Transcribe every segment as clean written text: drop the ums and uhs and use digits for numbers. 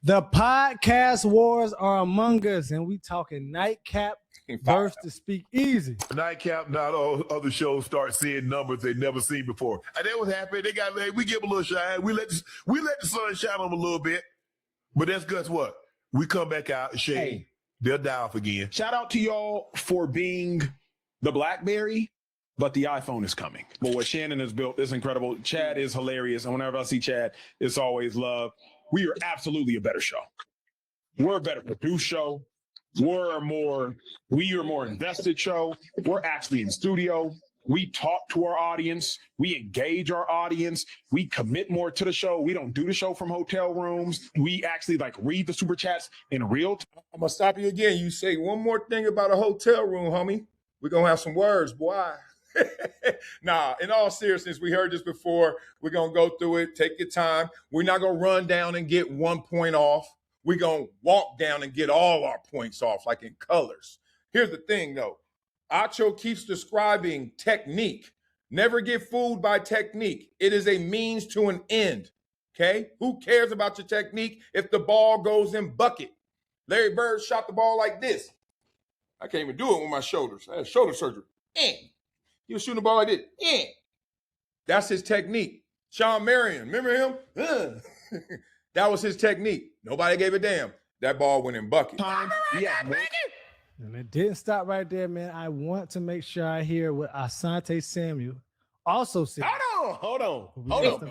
The podcast wars are among us, and we talking Nightcap versus the Speakeasy. Nightcap, not all other shows start seeing numbers they've never seen before. And that was happening. They got, we give them a little shine. We let the sun shine on them a little bit. But that's guess what? We come back out and shade. Hey, they'll die off again. Shout out to y'all for being the BlackBerry, but the iPhone is coming. But what Shannon has built is incredible. Chad is hilarious. And whenever I see Chad, it's always love. We are absolutely a better show. We're a better produced show. We are a more invested show. We're actually in studio. We talk to our audience. We engage our audience. We commit more to the show. We don't do the show from hotel rooms. We actually read the super chats in real time. I'm gonna stop you again. You say one more thing about a hotel room, homie. We're gonna have some words, boy. Nah, in all seriousness, we heard this before. We're going to go through it. Take your time. We're not going to run down and get 1 point off. We're going to walk down and get all our points off, like in colors. Here's the thing, though. Acho keeps describing technique. Never get fooled by technique. It is a means to an end, okay? Who cares about your technique if the ball goes in bucket? Larry Bird shot the ball like this. I can't even do it with my shoulders. I had shoulder surgery. He was shooting the ball like this. That's his technique. Sean Marion, remember him? That was his technique. Nobody gave a damn. That ball went in bucket. And it didn't stop right there, man. I want to make sure I hear what Asante Samuel also said. Hold on.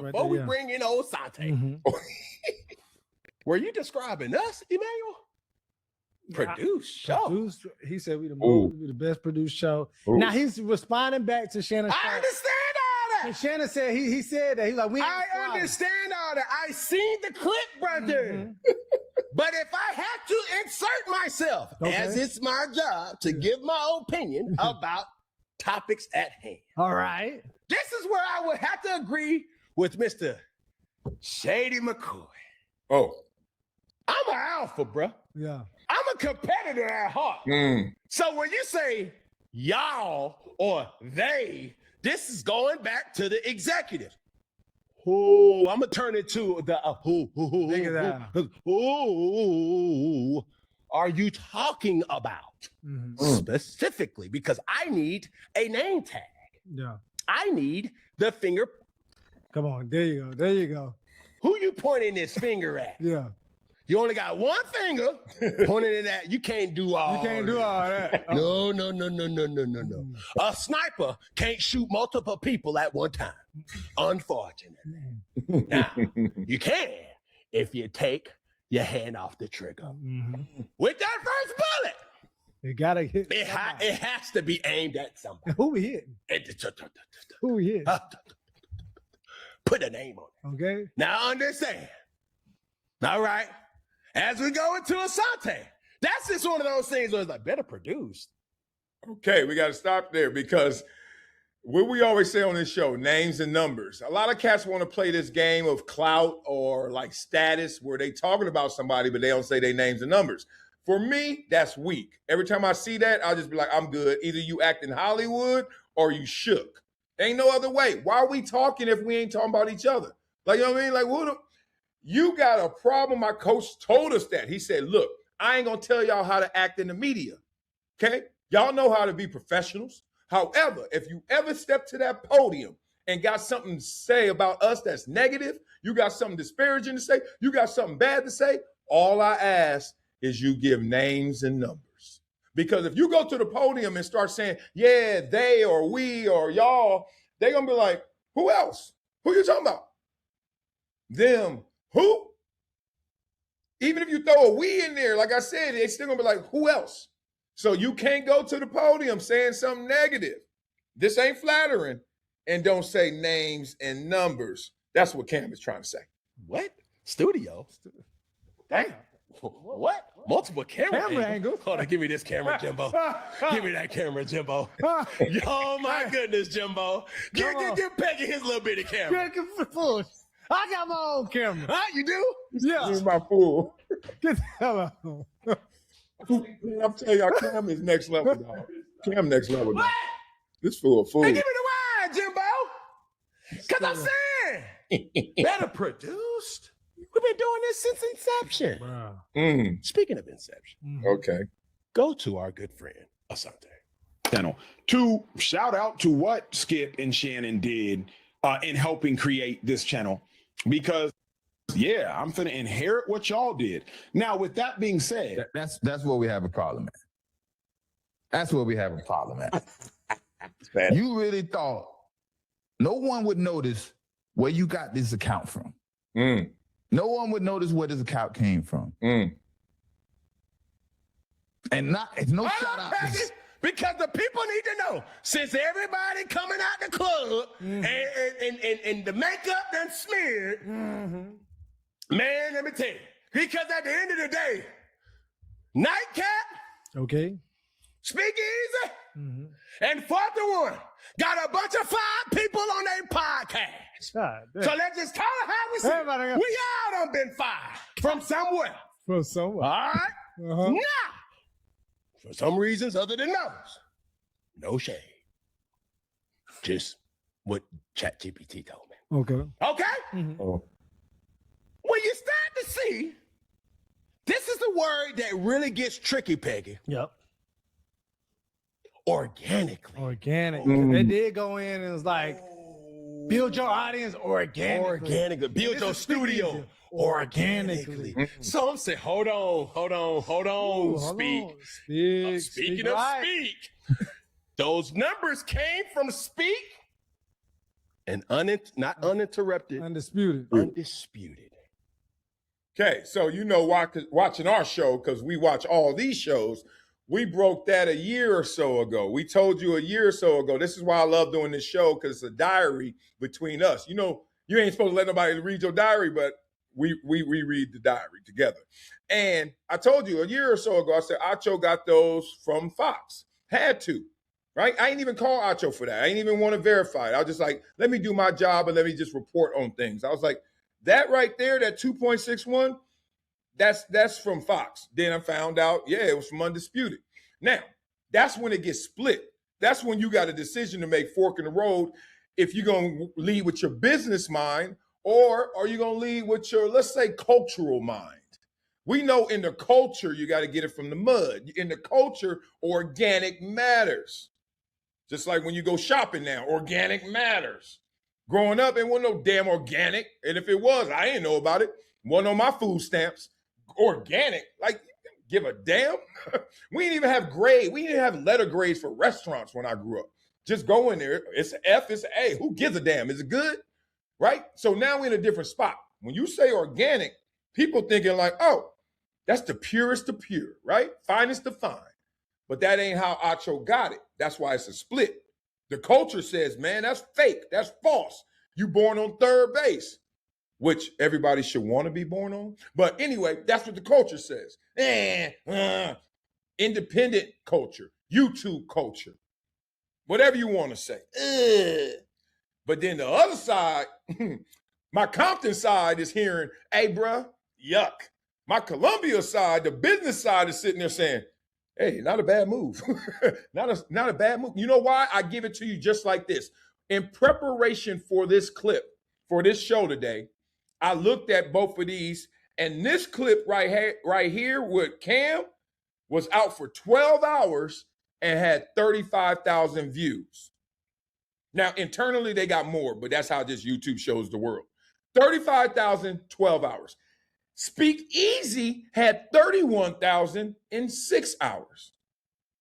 Before we bring in old Asante, were you describing us, Emmanuel? Produced show. He said we the best produced show. Ooh. Now he's responding back to Shannon. I understand all that. And Shannon said he said that. He's like, I understand all that. I seen the clip, brother. But if I had to insert myself, as it's my job to give my opinion about topics at hand. All right. This is where I would have to agree with Mr. Shady McCoy. Oh. I'm an alpha, bro. Yeah. I'm a competitor at heart. So when you say y'all or they, this is going back to the executive. I'm going to turn it to the who are you talking about specifically? Because I need a name tag. Yeah. I need the finger. Come on. There you go. Who you pointing this finger at? Yeah. You only got one finger pointing it at. You can't do all that. You can't do all that. No. A sniper can't shoot multiple people at one time, unfortunately. Now, you can if you take your hand off the trigger. With that first bullet, you gotta hit. It has to be aimed at somebody. Who we hitting? Who we hitting? Put a name on it. Okay. Now understand. All right. As we go into Asante, that's just one of those things where it's like better produced. Okay, we got to stop there because what we always say on this show, names and numbers. A lot of cats want to play this game of clout or like status where they talking about somebody, but they don't say their names and numbers. For me, that's weak. Every time I see that, I'll just be like, I'm good. Either you act in Hollywood or you shook. Ain't no other way. Why are we talking if we ain't talking about each other? Like, you know what I mean? Like, you got a problem. My coach told us that. He said, look, I ain't going to tell y'all how to act in the media, okay? Y'all know how to be professionals. However, if you ever step to that podium and got something to say about us that's negative, you got something disparaging to say, you got something bad to say, all I ask is you give names and numbers. Because if you go to the podium and start saying, yeah, they or we or y'all, they're going to be like, who else? Who you talking about? Them. Who? Even if you throw a we in there, like I said, they still gonna be like, who else? So you can't go to the podium saying something negative. This ain't flattering. And don't say names and numbers. That's what Cam is trying to say. What? Studio? Damn. What? Multiple camera angle. Hold on, give me this camera, Jimbo. Give me that camera, Jimbo. Oh my goodness, Jimbo. Give Peggy his little bitty camera. I got my own camera. Huh? You do? Yeah. This is my fool. Get the hell out. I'm telling y'all, Cam is next level, dog. Cam next level, dog. What? This fool a fool. Hey, give me the wine, Jimbo. Because I'm saying, better produced. We've been doing this since inception. Bro. Speaking of inception, Okay. go to our good friend Asante. Channel. To shout out to what Skip and Shannon did in helping create this channel, because yeah, I'm finna inherit what y'all did. Now, with that being said, That's where we have a problem at. That's where we have a problem at. You really thought no one would notice where you got this account from. No one would notice where this account came from. And it's no shout out. Because the people need to know, since everybody coming out the club and the makeup done smeared, man, let me tell you, because at the end of the day, Nightcap, Okay. Speakeasy, and 4th & 1 got a bunch of 5 people on their podcast. God, So let's just call it how we see Everybody it. got- We all done been fired from somewhere. From somewhere. All right? Uh-huh. Now, for some reasons other than those, no shade. Just what ChatGPT told me. Okay. Okay? Oh. When you start to see, this is the word that really gets tricky, Peggy. Yep. Organically. Organic. They did go in and was like, build your audience organically. Organically. Build This your is studio Speakeasy. organically. Some say, hold on, Ooh, hold speak. on. Speak. Speaking of right. speak, those numbers came from speak and not uninterrupted, Undisputed. undisputed. Okay, so watching our show, because we watch all these shows, we broke that a year or so ago. We told you a year or so ago. This is why I love doing this show, because it's a diary between us. You know, you ain't supposed to let nobody read your diary, but we read the diary together. And I told you a year or so ago, I said Acho got those from Fox. Had to, right? I ain't even call Acho for that. I ain't even want to verify it. I was just like, let me do my job and let me just report on things. I was like, that right there, that 2.61, that's from Fox. Then I found out, yeah, it was from Undisputed. Now, that's when it gets split. That's when you got a decision to make, fork in the road, if you're going to lead with your business mind, or are you going to lead with your, let's say, cultural mind? We know in the culture, you got to get it from the mud. In the culture, organic matters. Just like when you go shopping now, organic matters. Growing up, it wasn't no damn organic. And if it was, I didn't know about it. Wasn't on my food stamps. Organic, like, give a damn. We didn't even have grade. We didn't have letter grades for restaurants when I grew up. Just go in there. It's an F, it's an A. Who gives a damn? Is it good? Right? So now we're in a different spot. When you say organic, people thinking like, oh, that's the purest of pure, right? Finest of fine. But that ain't how Acho got it. That's why it's a split. The culture says, man, that's fake. That's false. You born on third base, which everybody should want to be born on. But anyway, that's what the culture says. Independent culture, YouTube culture, whatever you want to say. But then the other side, my Compton side is hearing, hey, bruh, yuck. My Columbia side, the business side is sitting there saying, hey, not a bad move. not a bad move. You know why? I give it to you just like this. In preparation for this clip, for this show today, I looked at both of these, and this clip right here with Cam was out for 12 hours and had 35,000 views. Now, internally, they got more, but that's how this YouTube shows the world. 35,000, 12 hours. Speakeasy had 31,000 in 6 hours.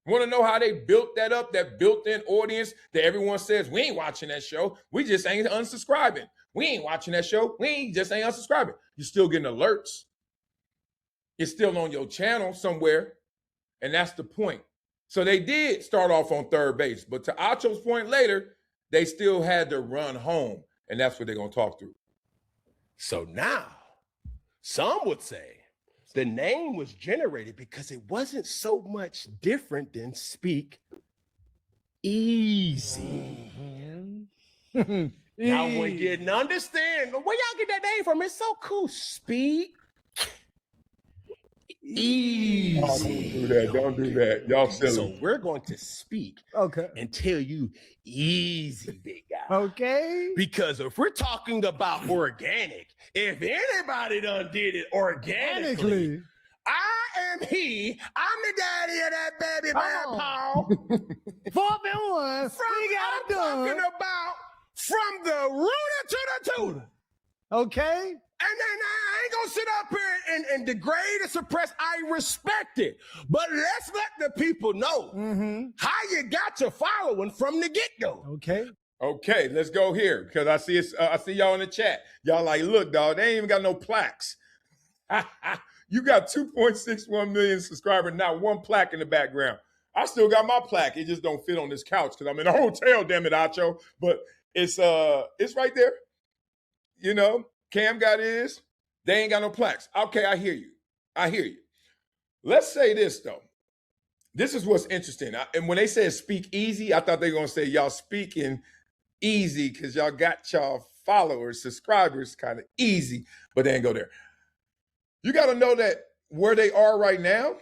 Want to know how they built that up, that built-in audience that everyone says, we ain't watching that show. We just ain't unsubscribing. We ain't watching that show. We just ain't unsubscribing. You're still getting alerts. It's still on your channel somewhere. And that's the point. So they did start off on third base. But to Acho's point later, they still had to run home. And that's what they're going to talk through. So now, some would say the name was generated because it wasn't so much different than Speak Easy. Now, when you didn't understand, where y'all get that name from? It's so cool. Speak Easy. Oh, don't do that. Don't do that. Y'all silly. So we're going to speak Okay. and tell you easy, big guy. Okay. Because if we're talking about organic, if anybody done did it organically, I am he. I'm the daddy of that baby man, Paul. 4-1. I'm talking about from the rooter to the tutor. Okay. And then I ain't gonna sit up here and degrade and suppress. I respect it. But let's let the people know how you got your following from the get-go. Okay. Okay, let's go here because I see y'all in the chat. Y'all like, look, dog, they ain't even got no plaques. You got 2.61 million subscribers, not one plaque in the background. I still got my plaque. It just don't fit on this couch because I'm in a hotel, damn it, Acho. But it's right there. You know, Cam got his. They ain't got no plaques. Okay, I hear you. Let's say this, though. This is what's interesting. And when they said speak easy, I thought they were going to say y'all speaking easy because y'all got y'all followers, subscribers kind of easy, but they ain't go there. You got to know that where they are right now,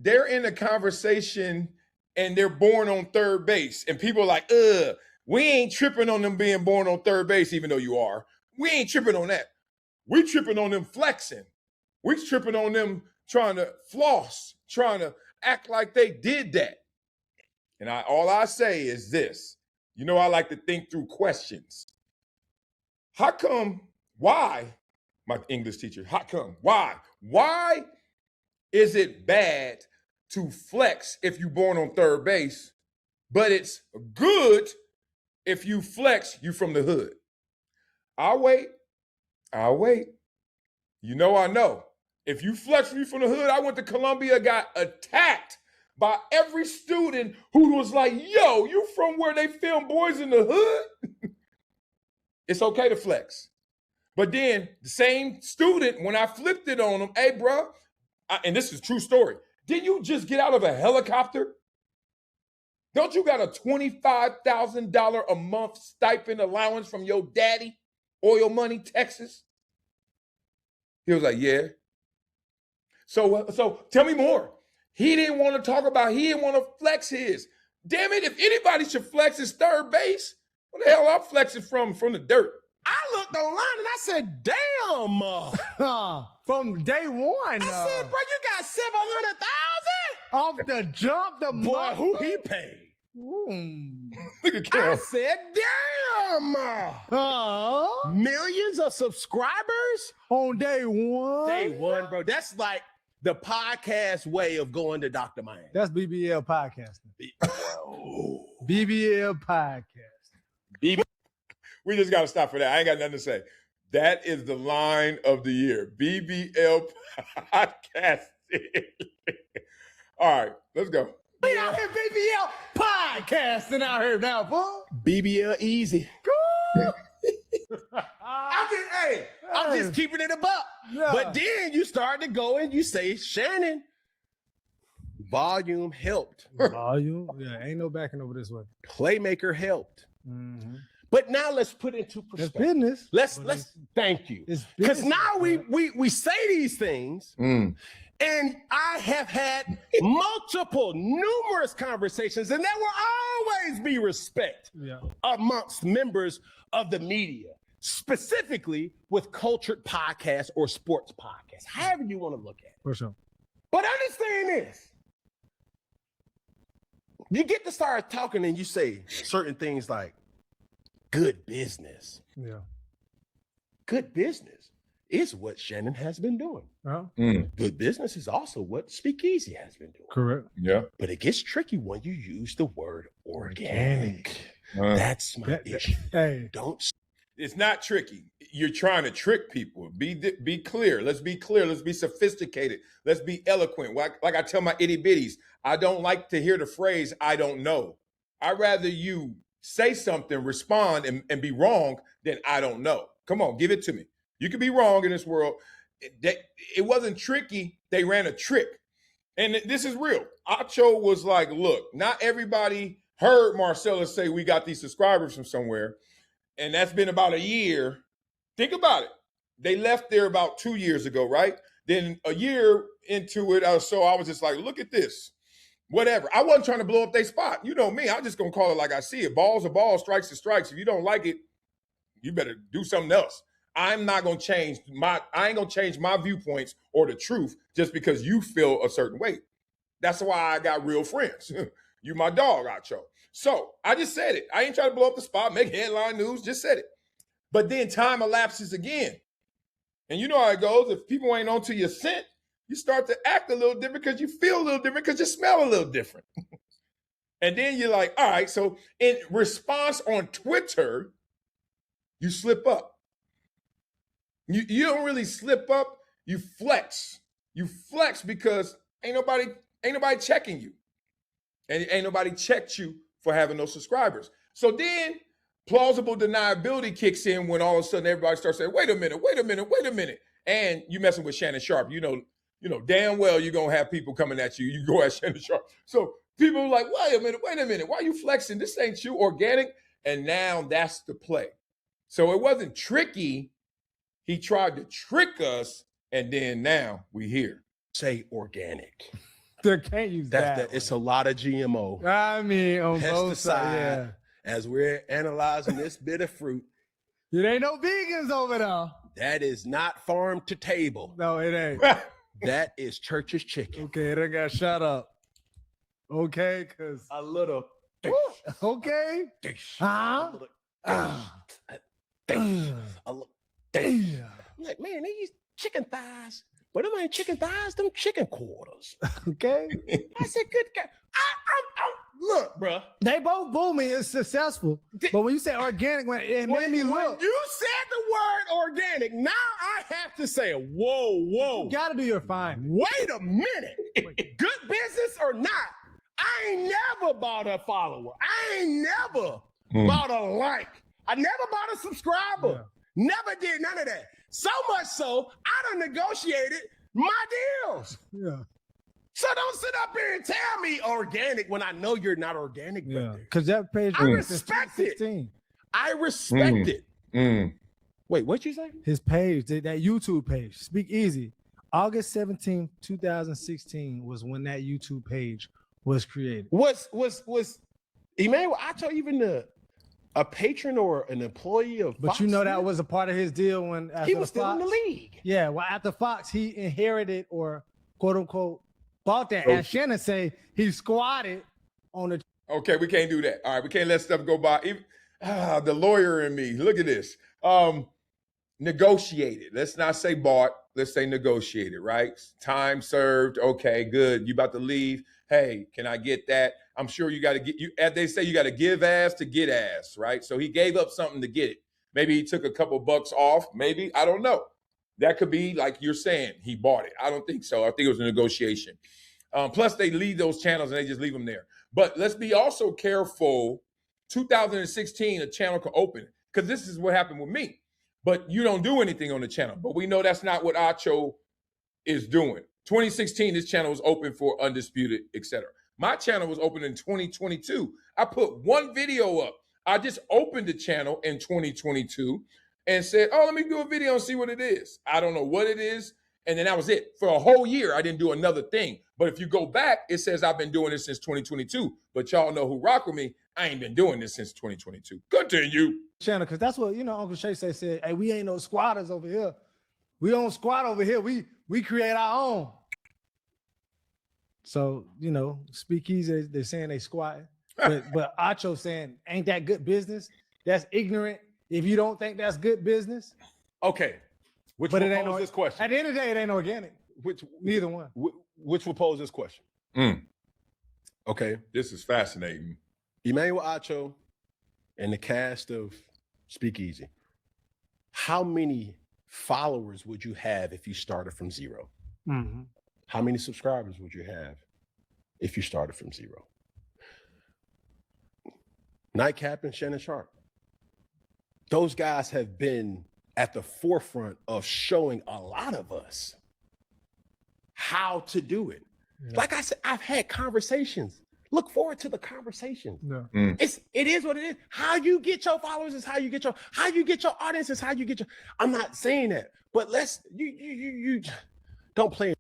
they're in a conversation and they're born on third base. And people are like, we ain't tripping on them being born on third base, even though you are. We ain't tripping on that. We tripping on them flexing. We tripping on them trying to floss, trying to act like they did that. And all I say is this. You know, I like to think through questions. How come, why, my English teacher, how come, why? Why is it bad to flex if you're born on third base, but it's good if you flex, you from the hood? I'll wait. You know I know. If you flex me from the hood, I went to Columbia, got attacked by every student who was like, yo, you from where they film Boys in the Hood? It's okay to flex. But then the same student, when I flipped it on him, hey, bro, and this is a true story, didn't you just get out of a helicopter? Don't you got a $25,000 a month stipend allowance from your daddy, Oil Money, Texas? He was like, yeah. So tell me more. He didn't want to talk about, he didn't want to flex his. Damn it, if anybody should flex his third base, what the hell I'm flexing from the dirt? I looked online and I said, damn. From day one. I said, bro, you got 700,000? Off the jump, the Boy, who he paid? Look at I Cam. said, damn. Millions of subscribers? On day one. Day one, bro. That's like the podcast way of going to Dr. Miami. That's BBL podcasting. BBL podcasting. We just got to stop for that. I ain't got nothing to say. That is the line of the year. BBL podcasting. All right, let's go. We out here BBL podcasting out here now, boy. BBL easy. I'm just keeping it a buck. Yeah. But then you start to go and you say, Shannon, volume helped. Volume? Yeah, ain't no backing over this way. Playmaker helped. Mm-hmm. But now let's put it into That's perspective. business. Let's thank you. Because now we say these things, and I have had numerous conversations, and there will always be respect amongst members of the media, specifically with cultured podcasts or sports podcasts, however you want to look at it. For sure. But understand this. You get to start talking and you say certain things like, good business. Yeah. Good business is what Shannon has been doing. Good business is also what Speakeasy has been doing. Correct. Yeah. But it gets tricky when you use the word organic. That's my issue. Hey. It's not tricky. You're trying to trick people. Be clear. Let's be clear. Let's be sophisticated. Let's be eloquent. Like I tell my itty bitties, I don't like to hear the phrase, I don't know. I'd rather you say something, respond, and be wrong than I don't know. Come on, give it to me. You can be wrong in this world. It wasn't tricky. They ran a trick. And this is real. Acho was like, look, not everybody heard Marcellus say we got these subscribers from somewhere. And that's been about a year. Think about it. They left there about 2 years ago, right? Then a year into it, so I was just like, look at this. whatever. I wasn't trying to blow up their spot. You know me. I'm just going to call it like I see it. Balls are balls, strikes are strikes. If you don't like it, you better do something else. I'm not going to change I ain't going to change my viewpoints or the truth just because you feel a certain way. That's why I got real friends. You my dog, Acho. So I just said it. I ain't trying to blow up the spot, make headline news, just said it. But then time elapses again. And you know how it goes. If people ain't onto your scent, you start to act a little different because you feel a little different because you smell a little different. And then you're like, all right, so in response on Twitter, you slip up. You don't really slip up, you flex. You flex because ain't nobody checking you. And ain't nobody checked you for having no subscribers. So then plausible deniability kicks in when all of a sudden everybody starts saying, wait a minute. And you messing with Shannon Sharp. You know damn well you're going to have people coming at you. You go at Shannon Sharp. So people are like, wait a minute. Why are you flexing? This ain't you, organic. And now that's the play. So it wasn't tricky. He tried to trick us. And then now we here. Say organic. They can't use that. It's a lot of GMO. I mean, on both sides, yeah. As we're analyzing this bit of fruit. It ain't no vegans over there. That is not farm to table. No, it ain't. That is church's chicken. Okay, they got shut up. Okay, because A little. okay. Huh? I'm like, man, these chicken thighs. But them ain't chicken thighs, them chicken quarters. Okay. I said, good God. Look, bro. They both booming. It's successful. But when you say organic, it made me When look. you said the word organic, now I have to say, whoa. You gotta do your fine. Wait a minute. Good business or not, I ain't never bought a follower. I ain't never bought a like. I never bought a subscriber. Never did none of that. So much so, I done negotiated my deals. Yeah. So don't sit up here and tell me organic when I know you're not organic. Yeah. Because that page I was respect since it. 2016. I respect it. Wait, what you say? His page, that YouTube page, Speakeasy, August 17th, 2016 was when that YouTube page was created. Was Emmanuel Acho even a patron or an employee of But Fox you know News? that was a part of his deal when after He was still Fox, in the league. Yeah, well, after Fox, he inherited or quote unquote bought that. And Shannon say he squatted on the. Okay, we can't do that. All right, we can't let stuff go by. Even, the lawyer in me, look at this. Negotiated. Let's not say bought. Let's say negotiated, right? Time served. Okay, good. You about to leave. Hey, can I get that? I'm sure you got to get, you. As they say, you got to give ass to get ass, right? So he gave up something to get it. Maybe he took a couple bucks off. Maybe, I don't know. That could be like you're saying, he bought it. I don't think so. I think it was a negotiation. Plus, they leave those channels and they just leave them there. But let's be also careful. 2016, a channel could open because this is what happened with me. But you don't do anything on the channel. But we know that's not what Acho is doing. 2016, this channel was open for Undisputed, etc. My channel was open in 2022. I put one video up. I just opened the channel in 2022 and said, oh, let me do a video and see what it is. I don't know what it is. And then that was it. For a whole year, I didn't do another thing. But if you go back, it says I've been doing this since 2022. But y'all know who rock with me. I ain't been doing this since 2022. Continue. Channel, because that's what, Uncle Shay said, hey, we ain't no squatters over here. We don't squat over here. We create our own. So, Speakeasy, they're saying they squatting. But Acho saying, ain't that good business? That's ignorant. If you don't think that's good business. Okay. Which will pose this question? At the end of the day, it ain't organic. Neither one. Which will pose this question? Okay. This is fascinating. Emmanuel Acho and the cast of Speakeasy, how many followers would you have if you started from zero? Mm-hmm. How many subscribers would you have if you started from zero? Nightcap and Shannon Sharp. Those guys have been at the forefront of showing a lot of us how to do it. Yeah. Like I said, I've had conversations. Look forward to the conversation. Yeah. It is what it is. How you get your followers is how you get your audience is how you get your. I'm not saying that, but you don't play.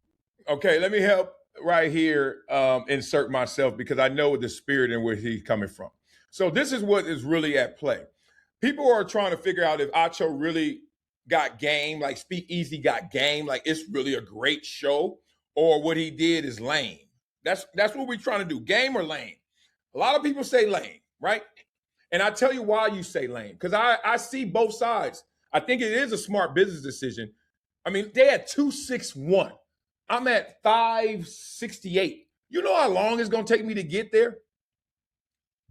Okay, let me help right here insert myself because I know the spirit in which he's coming from. So this is what is really at play. People are trying to figure out if Acho really got game, like Speakeasy got game, like it's really a great show, or what he did is lame. That's what we're trying to do, game or lame. A lot of people say lame, right? And I tell you why you say lame, because I see both sides. I think it is a smart business decision. I mean, they had 261. I'm at 568. You know how long it's going to take me to get there?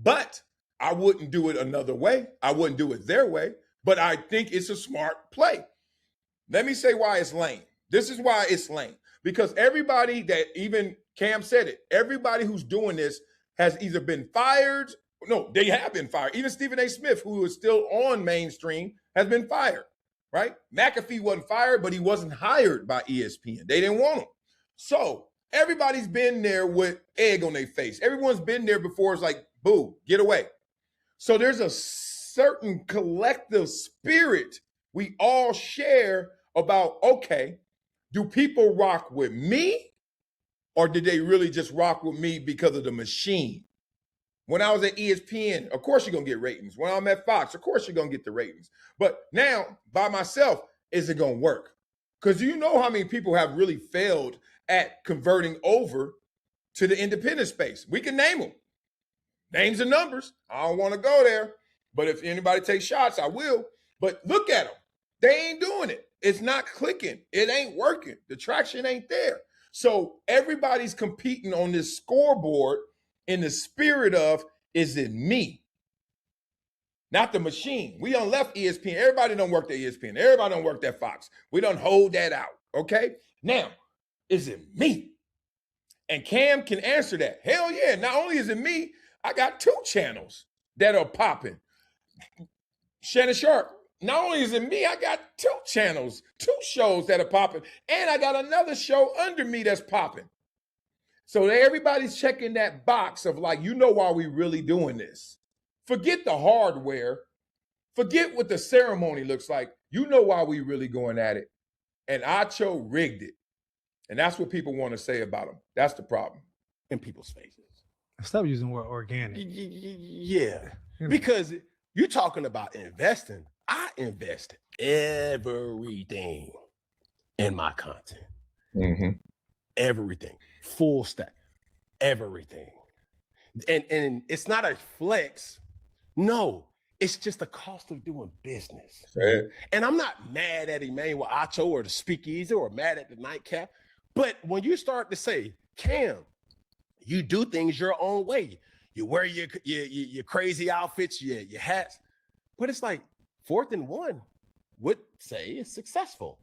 But I wouldn't do it another way. I wouldn't do it their way. But I think it's a smart play. Let me say why it's lame. This is why it's lame. Because everybody that, even Cam said it, everybody who's doing this has either been fired. No, they have been fired. Even Stephen A. Smith, who is still on mainstream, has been fired, right? McAfee wasn't fired, but he wasn't hired by ESPN. They didn't want him. So everybody's been there with egg on their face. Everyone's been there before. It's like, boo, get away. So there's a certain collective spirit we all share about, okay, do people rock with me, or did they really just rock with me because of the machine? When I was at ESPN, of course you're going to get ratings. When I'm at Fox, of course you're going to get the ratings. But now, by myself, is it going to work? Because you know how many people have really failed at converting over to the independent space. We can name them. Names and numbers. I don't want to go there. But if anybody takes shots, I will. But look at them. They ain't doing it. It's not clicking. It ain't working. The traction ain't there. So everybody's competing on this scoreboard in the spirit of, is it me? Not the machine. We done left ESPN. Everybody don't work at ESPN. Everybody don't work at Fox. We done hold that out, okay? Now, is it me? And Cam can answer that. Hell yeah. Not only is it me, I got 2 channels that are popping. Shannon Sharp, not only is it me, I got 2 channels, 2 shows that are popping, and I got another show under me that's popping. So everybody's checking that box of like, you know why we really doing this. Forget the hardware. Forget what the ceremony looks like. You know why we really going at it. And Acho rigged it. And that's what people want to say about him. That's the problem. In people's faces. Stop using the word organic. Yeah. Because you're talking about investing. I invest everything in my content. Mm-hmm. Everything. Full stack. Everything. And it's not a flex. No, it's just the cost of doing business. Right. And I'm not mad at Emmanuel Acho or the Speakeasy or mad at the Nightcap. But when you start to say, Cam, you do things your own way. You wear your crazy outfits, your hats. But it's like 4th and 1 would say it's successful.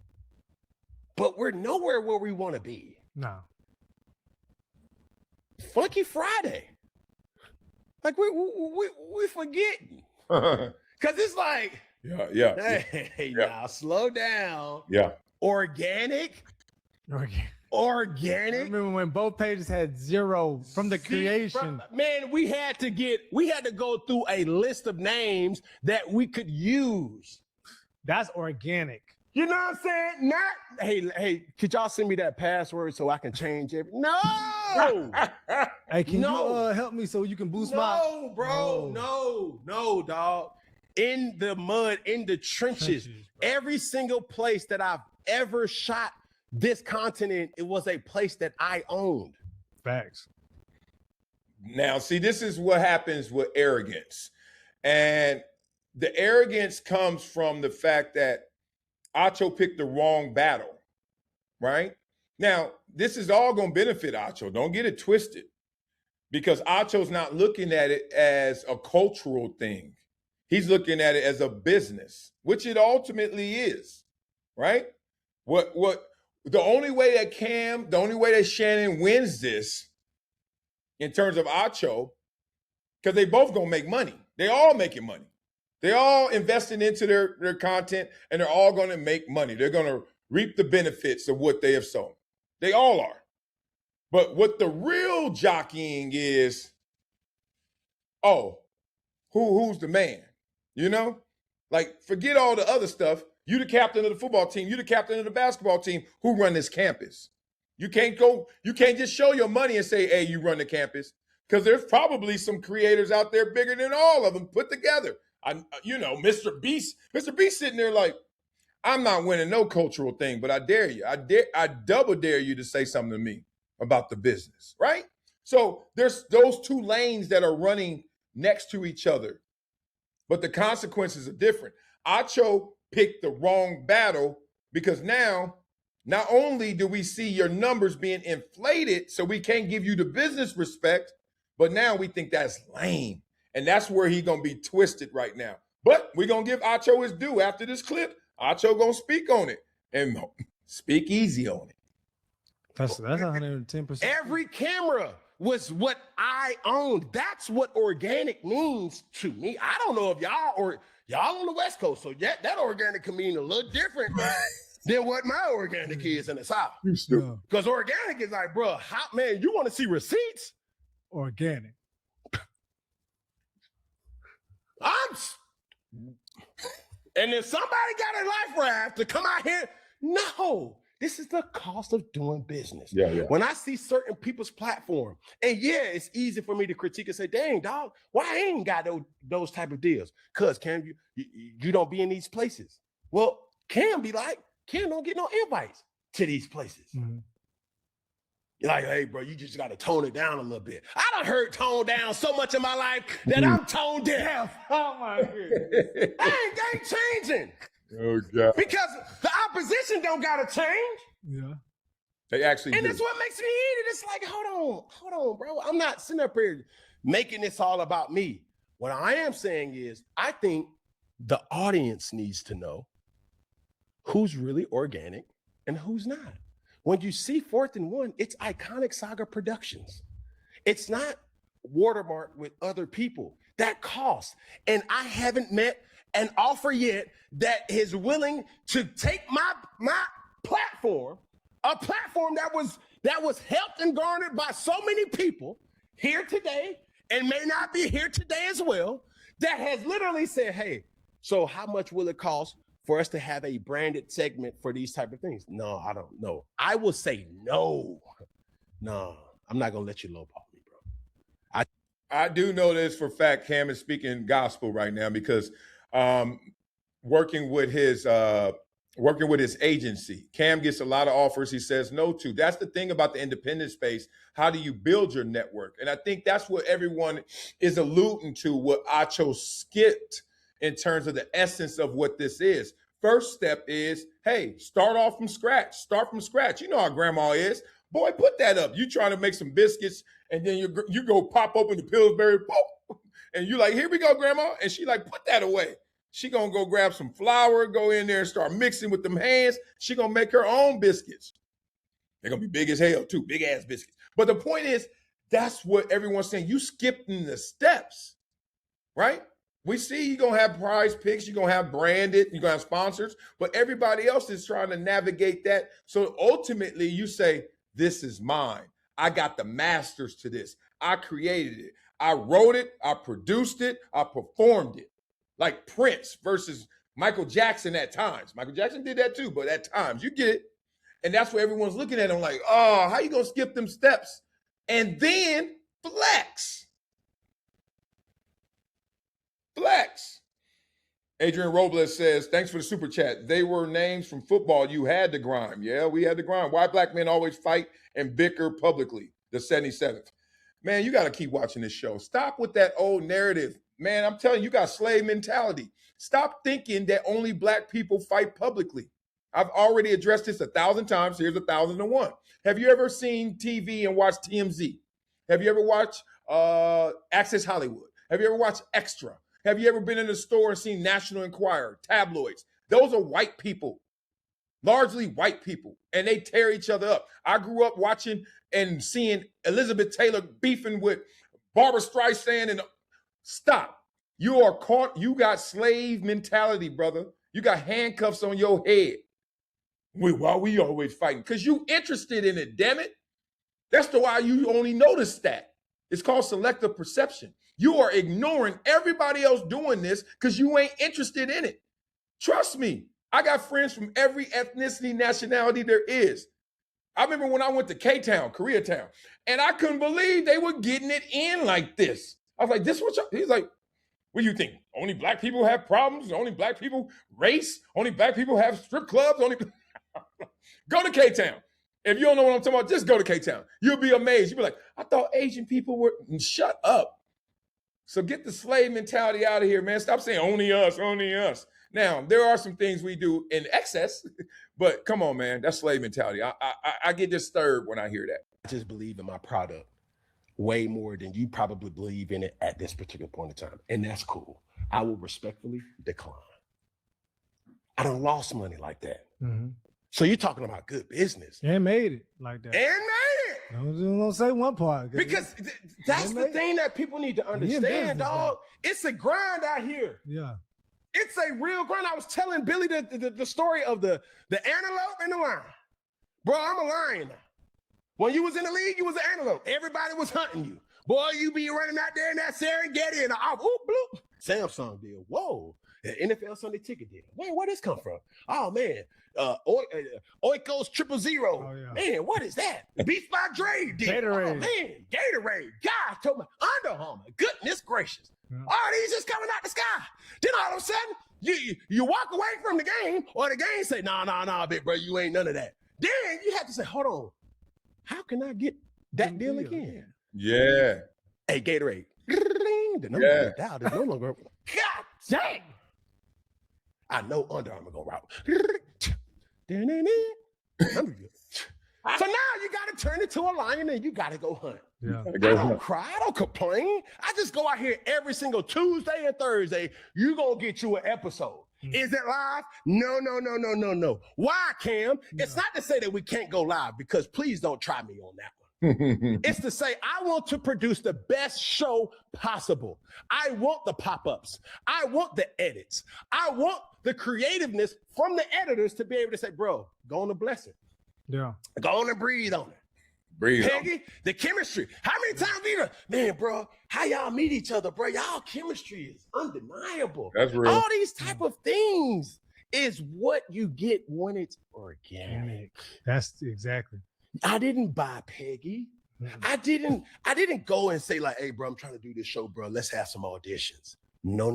But we're nowhere where we want to be. No. Funky Friday. Like we forgetting. Because it's like, Yeah. hey, now slow down. Yeah. Organic. Organic. I remember when both pages had 0 from the creation. Man, we had to go through a list of names that we could use. That's organic. You know what I'm saying? Not, hey, could y'all send me that password so I can change it? No. Hey, can No. you help me so you can boost No, bro. No, dog. In the mud, in the trenches, every single place that I've ever shot this content in, it was a place that I owned. Facts. Now, see, this is what happens with arrogance. And the arrogance comes from the fact that Acho picked the wrong battle, right? Now, this is all going to benefit Acho. Don't get it twisted, because Acho's not looking at it as a cultural thing. He's looking at it as a business, which it ultimately is, right? The only way that Shannon wins this in terms of Acho, because they both gonna make money. They all making money. They all investing into their content, and they're all gonna make money. They're gonna reap the benefits of what they have sown. They all are. But what the real jockeying is, who's the man? You know? Like, forget all the other stuff. You the captain of the football team. You the captain of the basketball team. Who run this campus? You can't just show your money and say, hey, you run the campus. Because there's probably some creators out there bigger than all of them put together. Mr. Beast sitting there like, I'm not winning no cultural thing, but I dare you. I double dare you to say something to me about the business, right? So there's those two lanes that are running next to each other, but the consequences are different. Acho picked the wrong battle because now, not only do we see your numbers being inflated so we can't give you the business respect, but now we think that's lame. And that's where he's going to be twisted right now. But we're going to give Acho his due after this clip. Acho going to speak on it and speak easy on it. That's 110%. Every camera was what I owned. That's what organic means to me. I don't know if y'all on the West Coast, so that organic can mean a little different than what my organic is in the South. Because organic is like, bro, man, you want to see receipts? Organic. And then somebody got a life raft to come out here. No, this is the cost of doing business. Yeah. When I see certain people's platform, and yeah, it's easy for me to critique and say, dang, dog, why I ain't got those type of deals? Because Cam, you don't be in these places. Well, Cam be like, Cam don't get no invites to these places. Mm-hmm. You're like, hey, bro, you just got to tone it down a little bit. I done heard tone down so much in my life that I'm tone deaf. Oh, my goodness. I ain't changing. Oh, God. Because the opposition don't got to change. Yeah. They actually And do. that's what makes me eat it. It's like, hold on, bro. I'm not sitting up here making this all about me. What I am saying is, I think the audience needs to know who's really organic and who's not. When you see 4th and 1, it's Iconic Saga Productions. It's not watermarked with other people. That costs. And I haven't met an offer yet that is willing to take my platform, a platform that was helped and garnered by so many people here today and may not be here today as well, that has literally said, hey, so how much will it cost for us to have a branded segment for these type of things? No, I don't know. I will say no. No, I'm not going to let you lowball me, bro. I do know this for a fact. Cam is speaking gospel right now because working with his agency, Cam gets a lot of offers he says no to. That's the thing about the independent space. How do you build your network? And I think that's what everyone is alluding to, what Acho skipped in terms of the essence of what this is. First step is, hey, start off from scratch. Start from scratch. You know how grandma is. Boy, put that up. You trying to make some biscuits, and then you go pop open the Pillsbury, boom, and you like, here we go, grandma. And she like, put that away. She gonna go grab some flour, go in there and start mixing with them hands. She gonna make her own biscuits. They're gonna be big as hell too, big ass biscuits. But the point is, that's what everyone's saying. You skipping the steps, right? We see you're going to have prize picks, you're going to have branded, you're going to have sponsors, but everybody else is trying to navigate that. So ultimately you say, this is mine. I got the masters to this. I created it. I wrote it. I produced it. I performed it. Like Prince versus Michael Jackson at times. Michael Jackson did that too, but at times you get it. And that's what everyone's looking at. I'm like, oh, how you going to skip them steps? And then flex. Flex. Adrian Robles says, thanks for the super chat. They were names from football. You had to grind. Yeah, we had to grind. Why black men always fight and bicker publicly? The 77th. Man, you got to keep watching this show. Stop with that old narrative. Man, I'm telling you, you got slave mentality. Stop thinking that only black people fight publicly. I've already addressed this 1,000 times. Here's 1,001. Have you ever seen TV and watched TMZ? Have you ever watched Access Hollywood? Have you ever watched Extra? Have you ever been in a store and seen National Enquirer, tabloids? Those are white people, largely white people, and they tear each other up. I grew up watching and seeing Elizabeth Taylor beefing with Barbara Streisand. And stop. You are caught. You got slave mentality, brother. You got handcuffs on your head. Why we always fighting? Because you interested in it, damn it. That's why you only notice that. It's called selective perception. You are ignoring everybody else doing this because you ain't interested in it. Trust me, I got friends from every ethnicity, nationality there is. I remember when I went to K-Town, Koreatown, and I couldn't believe they were getting it in like this. I was like, this what y'all, he's like, what do you think? Only black people have problems? Only black people race? Only black people have strip clubs? Only Go to K-Town. If you don't know what I'm talking about, just go to K-Town. You'll be amazed. You'll be like, I thought Asian people were, shut up. So get the slave mentality out of here, man. Stop saying only us, only us. Now, there are some things we do in excess, but come on, man. That's slave mentality. I get disturbed when I hear that. I just believe in my product way more than you probably believe in it at this particular point in time. And that's cool. I will respectfully decline. I done lost money like that. Mm-hmm. So you're talking about good business. And made it like that. And made it. Don't say one part. Because that's the thing that people need to understand, dog. It's a grind out here. Yeah. It's a real grind. I was telling Billy the story of the antelope and the lion. Bro, I'm a lion now. When you was in the league, you was an antelope. Everybody was hunting you. Boy, you be running out there in that Serengeti and bloop. Samsung deal. Whoa. The NFL Sunday ticket deal. Wait, where this come from? Oh, man. Oikos 000. Oh, yeah. Man, what is that? Beef by Dre deal. Gatorade. Oh, man. Gatorade. God told me. Under Armour. Goodness gracious. Yeah. All these just coming out the sky. Then all of a sudden, you walk away from the game, or the game say, nah, big bro, you ain't none of that. Then you have to say, hold on. How can I get that deal again? Yeah. Hey, Gatorade. The number dialed is no longer. God dang. I know Under Armour gonna route. So now you got to turn it to a lion and you got to go hunt. Yeah. I don't cry. I don't complain. I just go out here every single Tuesday and Thursday. You gonna get you an episode. Is it live? No. Why, Cam? It's not to say that we can't go live, because please don't try me on that one. It's to say I want to produce the best show possible. I want the pop-ups. I want the edits. I want the creativeness from the editors to be able to say, bro, go on and bless it. Yeah. Go on and breathe on it. Breathe. Peggy, the chemistry. How many times we man, bro, how y'all meet each other, bro? Y'all chemistry is undeniable. That's real. All these type of things is what you get when it's organic. That's exactly. I didn't buy Peggy. I didn't go and say like, hey, bro, I'm trying to do this show, bro. Let's have some auditions. No.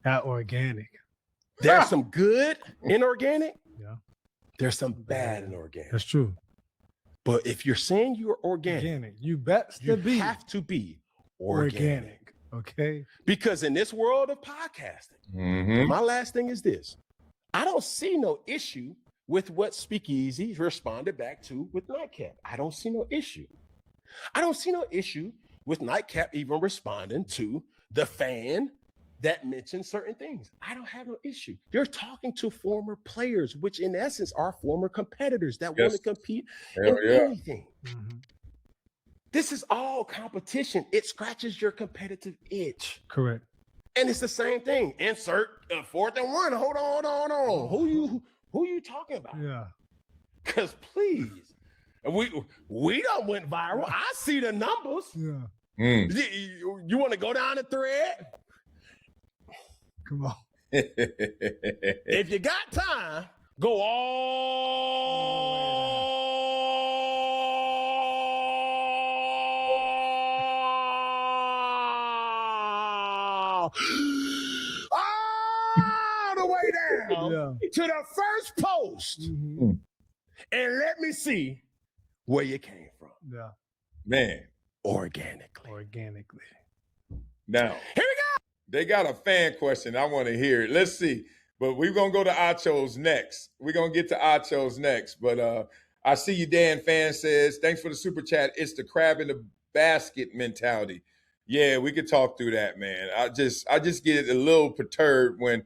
That organic. There's some good in organic. Yeah. There's some bad in organic. That's true. But if you're saying you're organic, You best you to be have to be organic. Okay. Because in this world of podcasting, my last thing is this. I don't see no issue with what Speakeasy responded back to with Nightcap. I don't see no issue. I don't see no issue with Nightcap even responding to the fan that mentioned certain things. I don't have no issue. You're talking to former players, which in essence are former competitors that want to compete in anything. Mm-hmm. This is all competition. It scratches your competitive itch. Correct. And it's the same thing. Insert 4th and 1. Hold on. Who you talking about? Yeah. Because please, we done went viral. I see the numbers. Yeah. You want to go down the thread? Come on. If you got time, go all the way down to the first post, and let me see where you came from. Yeah. Man. Organically. Now, here we go. They got a fan question. I want to hear it. Let's see. But we're going to go to Acho's next. We're going to get to Acho's next. But I see you, Dan Fan says, thanks for the super chat. It's the crab in the basket mentality. Yeah, we could talk through that, man. I just get a little perturbed when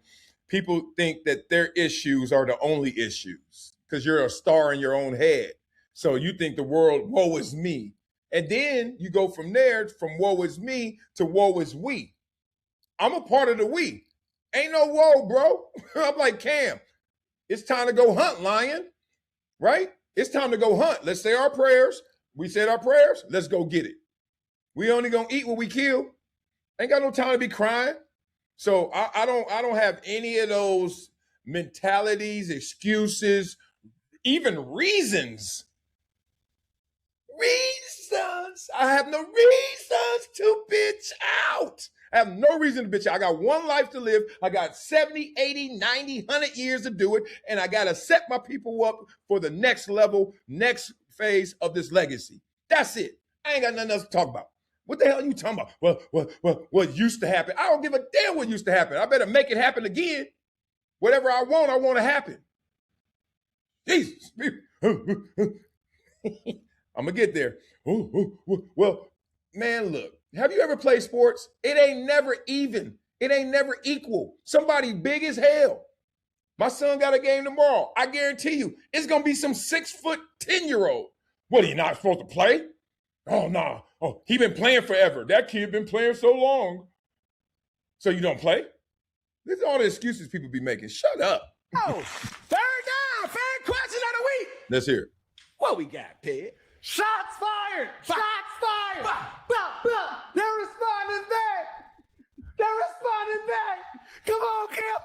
people think that their issues are the only issues because you're a star in your own head. So you think the world, woe is me. And then you go from there, from woe is me to woe is we. I'm a part of the we. Ain't no whoa, bro. I'm like, Cam, it's time to go hunt, lion, right? It's time to go hunt. Let's say our prayers. We said our prayers. Let's go get it. We only gonna eat what we kill. Ain't got no time to be crying. So I don't have any of those mentalities, excuses, even reasons. Reasons. I have no reasons to bitch out. I have no reason to bitch out. I got one life to live. I got 70, 80, 90, 100 years to do it. And I got to set my people up for the next level, next phase of this legacy. That's it. I ain't got nothing else to talk about. What the hell are you talking about? What used to happen? I don't give a damn what used to happen. I better make it happen again. Whatever I want to happen. Jesus. I'm going to get there. Well, man, look. Have you ever played sports? It ain't never even. It ain't never equal. Somebody big as hell. My son got a game tomorrow. I guarantee you, it's going to be some 6'10" What, are you not supposed to play? Oh, no. Oh, he been playing forever. That kid been playing so long. So you don't play? These are all the excuses people be making. Shut up. Oh, third down. Fan question of the week. Let's hear it. What we got, Ped? Shots fired! Shots fired! They're responding back! They're responding back! Come on, Kim!